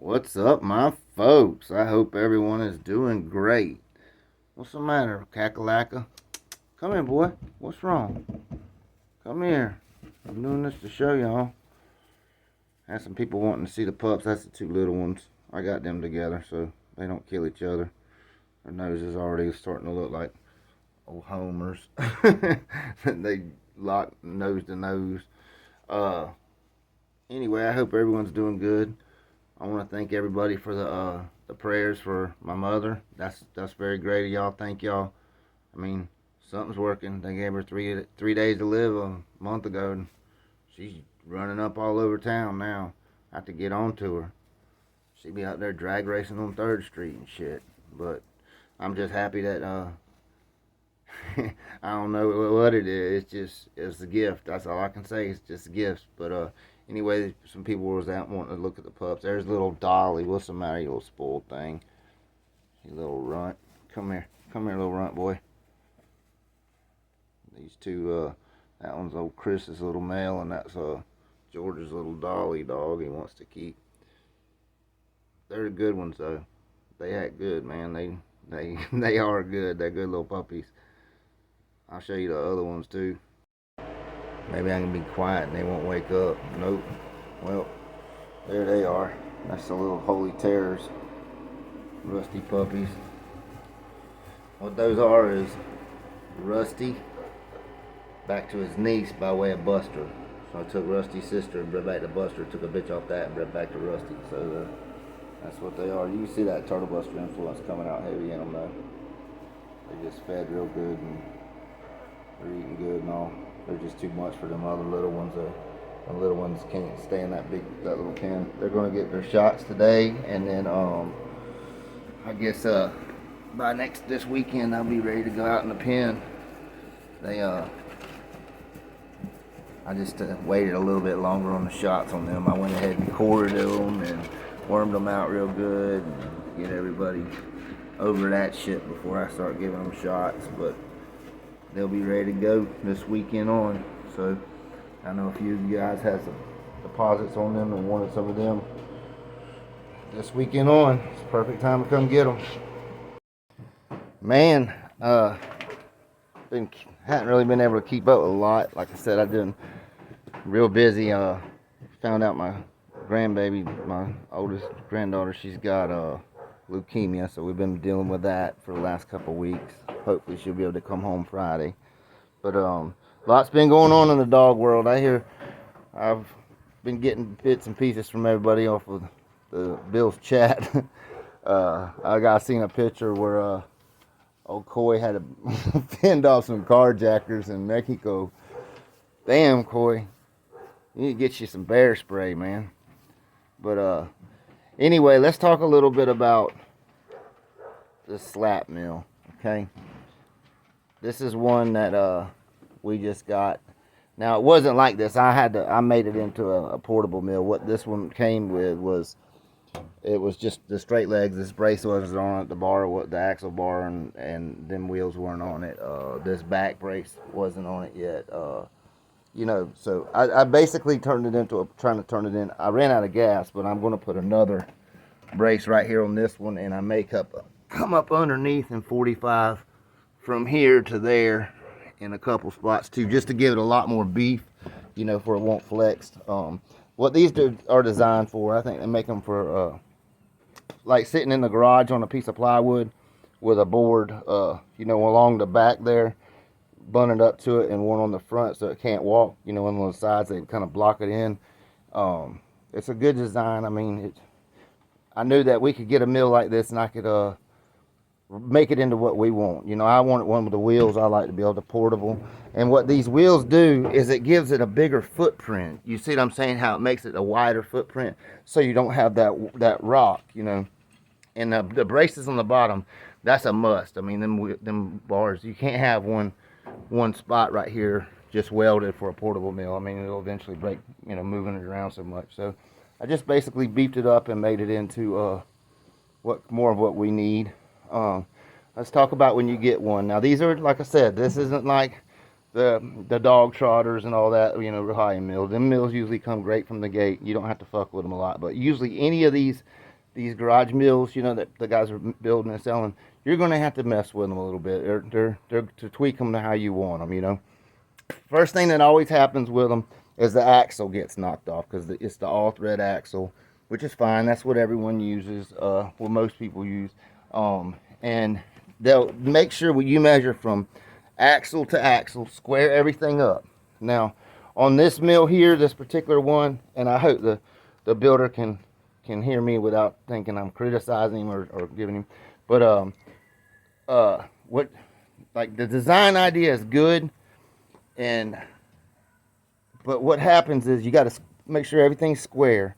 What's up, my folks? I hope everyone is doing great. What's the matter, Kakalaka? Come here, boy. What's wrong? Come here. I'm doing this to show y'all. Had some people wanting to see the pups. That's the two little ones. I got them together so they don't kill each other. Their noses already starting to look like old homers. They lock nose to nose. Uh, anyway, I hope everyone's doing good. I want to thank everybody for the prayers for my mother. That's very great of y'all. Thank y'all. I mean, something's working. They gave her three days to live a month ago, and she's running up all over town now. I have to get on to her. She be out there drag racing on 3rd Street and shit. But I'm just happy that I don't know what it is. It's a gift. That's all I can say. It's just gifts. But anyway, some people was out wanting to look at the pups. There's little Dolly. What's the matter, you little spoiled thing? You little runt. Come here, little runt boy. These two. That one's old Chris's little male, and that's George's little Dolly dog. He wants to keep. They're the good ones though. They act good, man. They are good. They're good little puppies. I'll show you the other ones too. Maybe I can be quiet and they won't wake up. Nope. Well, there they are. That's the little holy terrors. Rusty puppies. What those are is Rusty back to his niece by way of Buster. So I took Rusty's sister and brought back to Buster. Took a bitch off that and brought back to Rusty. So that's what they are. You can see that Turtle Buster influence coming out heavy in them though. They just fed real good and they're eating good and all. They're just too much for them other little ones. The little ones can't stay in that little pen. They're going to get their shots today, and then I guess by this weekend I'll be ready to go out in the pen. I just waited a little bit longer on the shots on them. I went ahead and quartered them and wormed them out real good and get everybody over that shit before I start giving them shots. But they'll be ready to go this weekend on. So I know a few of you guys had some deposits on them and wanted some of them this weekend on. It's the perfect time to come get them. Man, hadn't really been able to keep up with a lot. Like I said, I've been real busy. Found out my grandbaby, my oldest granddaughter, she's got leukemia, so we've been dealing with that for the last couple weeks. Hopefully she'll be able to come home Friday. But lots been going on in the dog world. I've been getting bits and pieces from everybody off of the Bill's chat. I seen a picture where old Coy had fend off some carjackers in Mexico. Damn, Coy, you need to get you some bear spray, man. But anyway, let's talk a little bit about the slap mill. Okay, this is one that we just got. Now it wasn't like this. I made it into a portable mill. What this one came with was, it was just the straight legs. This brace wasn't on it. The bar, the axle bar, and them wheels weren't on it. This back brace wasn't on it yet. So I basically turned it into trying to turn it in. I ran out of gas, but I'm going to put another brace right here on this one, and I may come up underneath in 45 from here to there in a couple spots too, just to give it a lot more beef, for it won't flex. What these are designed for, I think they make them for like sitting in the garage on a piece of plywood with a board, along the back there, bunted up to it, and one on the front so it can't walk. On the sides they kind of block it in. It's a good design. I mean, I knew that we could get a mill like this, and I could make it into what we want. I wanted one with the wheels. I like to be able to portable. And what these wheels do is it gives it a bigger footprint. You see what I'm saying? How it makes it a wider footprint, so you don't have that rock, And the braces on the bottom, that's a must. I mean, them bars, you can't have one spot right here just welded for a portable mill. I mean, it'll eventually break, moving it around so much. So I just basically beefed it up and made it into more of what we need. Let's talk about when you get one. Now these are, like I said, this isn't like the dog trotters and all that, high mills. Them mills usually come great from the gate. You don't have to fuck with them a lot. But usually any of these these garage mills, you know, that the guys are building and selling, you're going to have to mess with them a little bit. They're to tweak them to how you want them, you know. First thing that always happens with them is the axle gets knocked off, because it's the all-thread axle, which is fine. That's what everyone uses, what most people use. And they'll make sure when you measure from axle to axle, square everything up. Now, on this mill here, this particular one, and I hope the builder can hear me without thinking I'm criticizing him or giving him, but what, like, the design idea is good, but what happens is you got to make sure everything's square,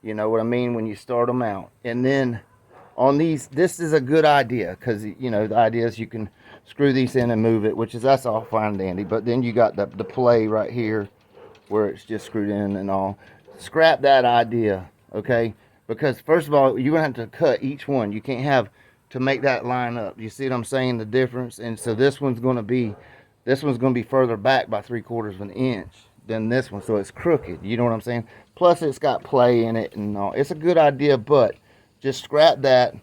you know what I mean, when you start them out. And then on these, this is a good idea, because, you know, the idea is you can screw these in and move it, which is, that's all fine and dandy. But then you got the play right here where it's just screwed in and all. Scrap that idea, okay? Because first of all, you're gonna have to cut each one. You can't have to make that line up. You see what I'm saying, the difference? And so this one's gonna be further back by 3/4 of an inch than this one, so it's crooked, you know what I'm saying? Plus it's got play in it and all. It's a good idea, but just scrap that,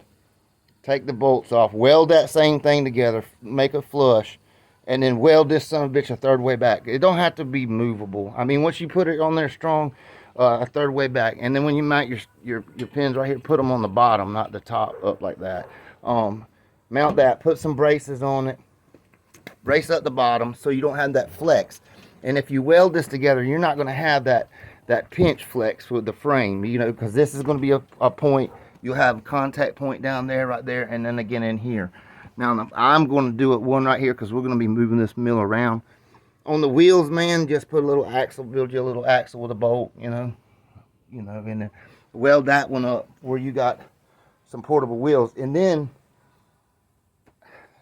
take the bolts off, weld that same thing together, make it flush, and then weld this son of a bitch a third way back. It don't have to be movable. I mean, once you put it on there strong, a third way back. And then when you mount your pins right here, put them on the bottom, not the top, up like that. Mount that, put some braces on it, brace up the bottom so you don't have that flex. And if you weld this together, you're not going to have that pinch flex with the frame, you know, because this is going to be a point. You'll have a contact point down there, right there, and then again in here. Now, I'm going to do it one right here because we're going to be moving this mill around. On the wheels, man, just put a little axle, build you a little axle with a bolt, you know, and then weld that one up where you got some portable wheels. And then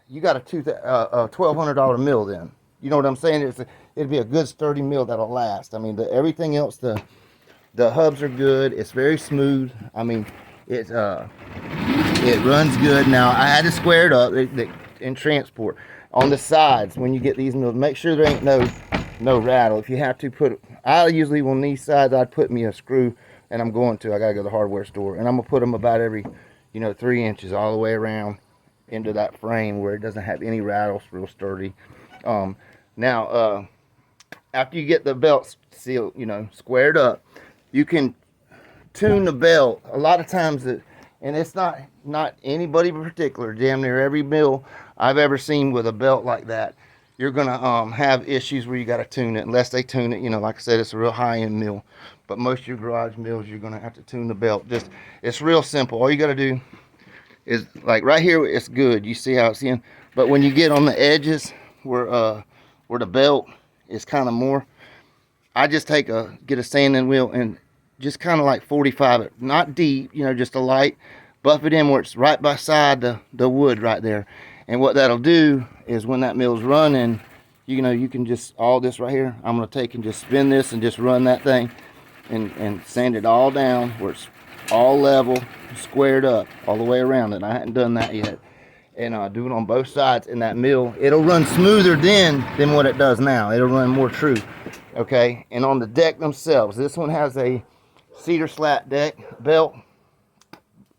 you got a $1,200 mill then. You know what I'm saying? It'd be a good sturdy mill that'll last. I mean, everything else, the hubs are good. It's very smooth. I mean, it runs good. Now, I had to square it up in transport. On the sides, when you get these mills, make sure there ain't no rattle. If you have to I usually, on these sides, I'd put me a screw, and I gotta go to the hardware store, and I'm gonna put them about every, 3 inches all the way around into that frame where it doesn't have any rattles, real sturdy. Now, after you get the belt sealed, squared up, you can tune the belt. A lot of times, and it's not anybody in particular, damn near every mill I've ever seen with a belt like that, you're gonna have issues where you got to tune it, unless they tune it. Like I said, it's a real high-end mill, but most of your garage mills, you're gonna have to tune the belt. It's real simple. All you got to do is, like right here, it's good. You see how it's in, but when you get on the edges where the belt is kind of more, I just get a sanding wheel and just kind of like 45 it, not deep, just a light, buff it in where it's right beside the wood right there. And what that'll do is when that mill's running, you can just, all this right here, I'm going to take and just spin this and just run that thing and sand it all down where it's all level, squared up all the way around it. I hadn't done that yet. And do it on both sides, in that mill, it'll run smoother then than what it does now. It'll run more true. Okay, and on the deck themselves, this one has a cedar slat deck belt.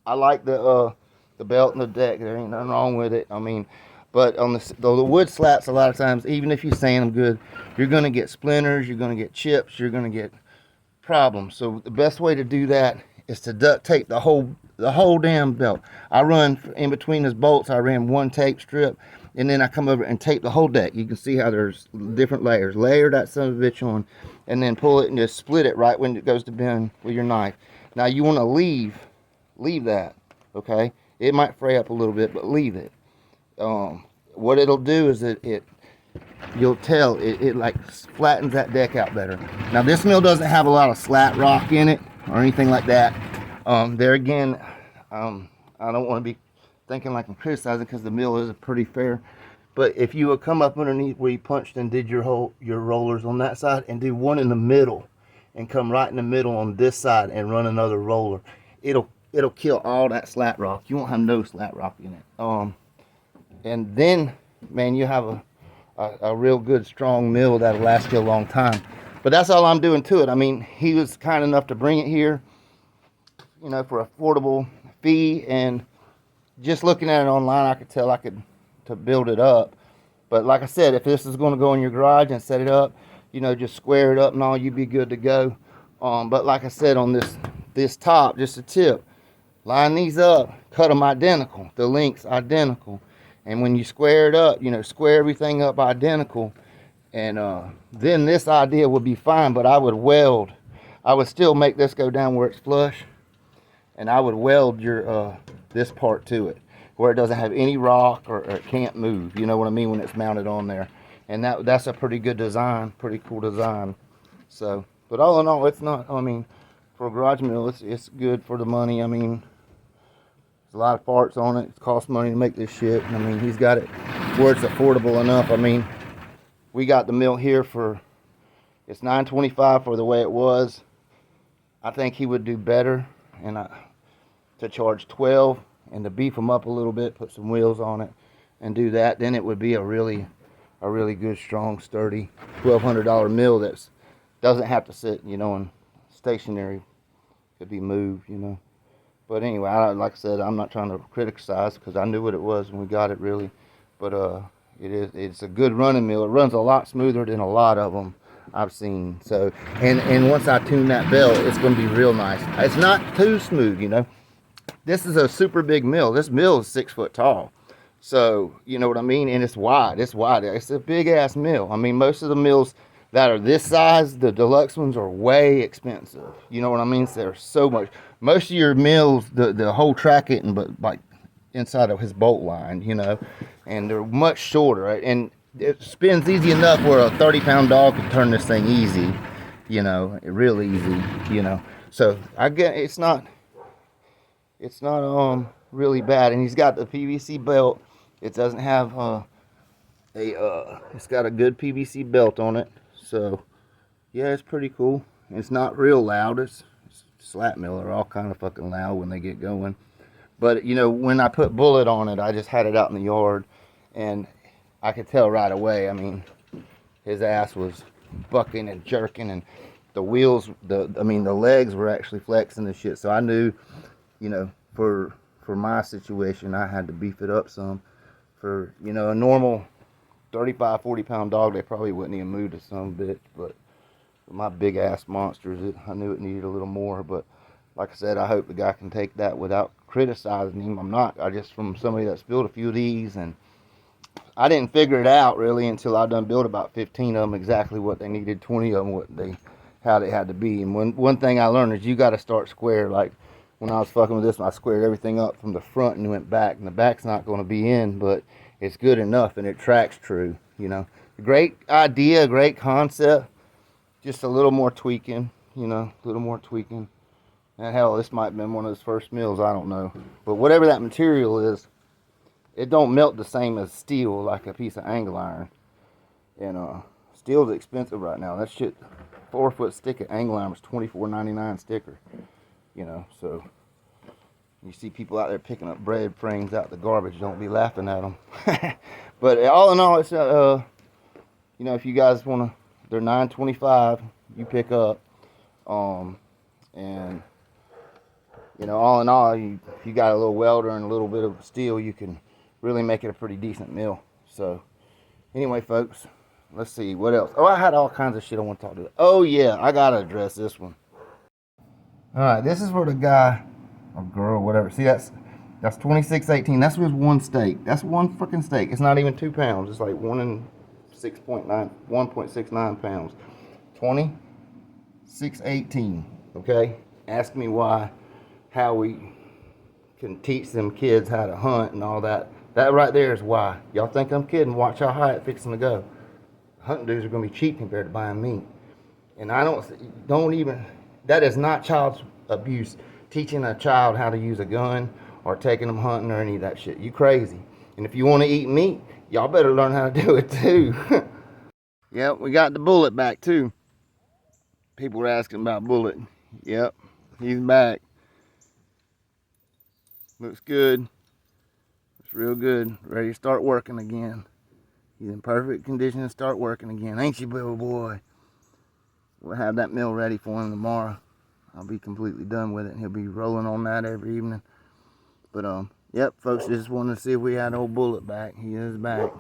I like the belt and the deck. There ain't nothing wrong with it. I mean, but on the wood slats, a lot of times, even if you sand them good, you're going to get splinters, you're going to get chips, you're going to get problems. So the best way to do that is to duct tape the whole damn belt. I run in between those bolts, I ran one tape strip, and then I come over and tape the whole deck. You can see how there's different layers. Layer that son of a bitch on, and then pull it and just split it right when it goes to bend with your knife. Now you want to leave that, okay? It might fray up a little bit, but leave it. What it'll do is you'll tell it like flattens that deck out better. Now this mill doesn't have a lot of slat rock in it or anything like that. There again, I don't want to be thinking like I'm criticizing, because the mill is pretty fair. But if you would come up underneath where you punched and did your rollers on that side, and do one in the middle, and come right in the middle on this side and run another roller, it'll kill all that slat rock. You won't have no slat rock in it. And then, man, you have a real good strong mill that'll last you a long time. But that's all I'm doing to it. I mean, he was kind enough to bring it here, for affordable fee, and just looking at it online, I could tell I could to build it up. But like I said, if this is going to go in your garage and set it up, you know, just square it up and all, you'd be good to go. But like I said, on this top, just a tip, line these up, cut them identical, the lengths identical. And when you square it up, you know, square everything up identical. And then this idea would be fine, but I would weld. I would still make this go down where it's flush. And I would weld your this part to it, where it doesn't have any rock or it can't move. You know what I mean, when it's mounted on there. And that's a pretty good design, pretty cool design. So, but all in all, it's not, I mean, for a garage mill, it's good for the money. I mean, there's a lot of parts on it. It costs money to make this shit. I mean, he's got it where it's affordable enough. I mean, we got the mill here for, it's $9.25 for the way it was. I think he would do better and to charge $12 and to beef them up a little bit, put some wheels on it and do that. Then it would be a really good, strong, sturdy $1,200 mill that doesn't have to sit, you know, and stationary, could be moved, you know. But anyway, like I said, I'm not trying to criticize because I knew what it was when we got it, really. But it's a good running mill. It runs a lot smoother than a lot of them I've seen. So, and once I tune that belt, it's going to be real nice. It's not too smooth, you know. This is a super big mill. This mill is 6 foot tall. So, you know what I mean? And it's wide. It's wide. It's a big ass mill. I mean, most of the mills that are this size, the deluxe ones, are way expensive. You know what I mean? So there's so much. Most of your mills, the whole track it, but like inside of his bolt line, you know, and they're much shorter. Right? And it spins easy enough where a 30-pound dog can turn this thing easy, you know, real easy, you know. So I get it's not really bad. And he's got the PVC belt. It doesn't have it's got a good PVC belt on it. So yeah, it's pretty cool. It's not real loud. It's slap mill are all kind of fucking loud when they get going. But you know, when I put bullet on it, I just had it out in the yard and I could tell right away. I mean, his ass was bucking and jerking, and the wheels, the legs were actually flexing and shit. So I knew, you know, for my situation, I had to beef it up some. For, you know, a normal 35, 40-pound dog, they probably wouldn't even move to some bitch. But for my big ass monsters, I knew it needed a little more. But like I said, I hope the guy can take that without criticizing him. I'm not. I just, from somebody that's built a few of these, and I didn't figure it out really until I done built about 15 of them, exactly what they needed, 20 of them, how they had to be. And one thing I learned is you got to start square. Like when I was fucking with this one, I squared everything up from the front and went back. And the back's not going to be in, but it's good enough and it tracks true, you know. Great idea, great concept. Just a little more tweaking, you know, a little more tweaking. And hell, this might have been one of his first mills, I don't know. But whatever that material is, it don't melt the same as steel, like a piece of angle iron. And steel's expensive right now. That shit, 4-foot stick of angle iron was $24.99 sticker. You know, so you see people out there picking up bread frames out the garbage, don't be laughing at them. But all in all, it's you know, if you guys want to, they're $9.25. You pick up, and you know, all in all, if you got a little welder and a little bit of steel, you can really make it a pretty decent mill. So anyway, folks, let's see what else. Oh, I had all kinds of shit I want to talk to. Oh yeah, I gotta address this one. All right, this is for the guy or girl, whatever. See, that's 26.18. That's with one steak. That's one freaking steak. It's not even 2 pounds. It's like 1.69 pounds. 26.18. Okay. Ask me why, how we can teach them kids how to hunt and all that. That right there is why. Y'all think I'm kidding? Watch how high it's fixing to go. Hunting dudes are gonna be cheap compared to buying meat. And I don't even. That is not child abuse. Teaching a child how to use a gun or taking them hunting or any of that shit. You crazy. And if you want to eat meat, y'all better learn how to do it too. Yep, we got the bullet back too. People were asking about bullet. Yep, he's back. Looks good. It's real good. Ready to start working again. He's in perfect condition to start working again. Ain't you, little boy? We'll have that meal ready for him tomorrow. I'll be completely done with it, and he'll be rolling on that every evening. But yep, folks, just wanted to see if we had old Bullet back. He is back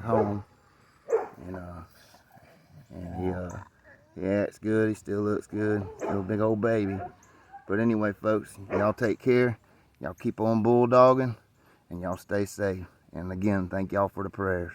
home, and he acts good. He still looks good. Still a big old baby. But anyway, folks, y'all take care. Y'all keep on bulldogging, and y'all stay safe. And again, thank y'all for the prayers.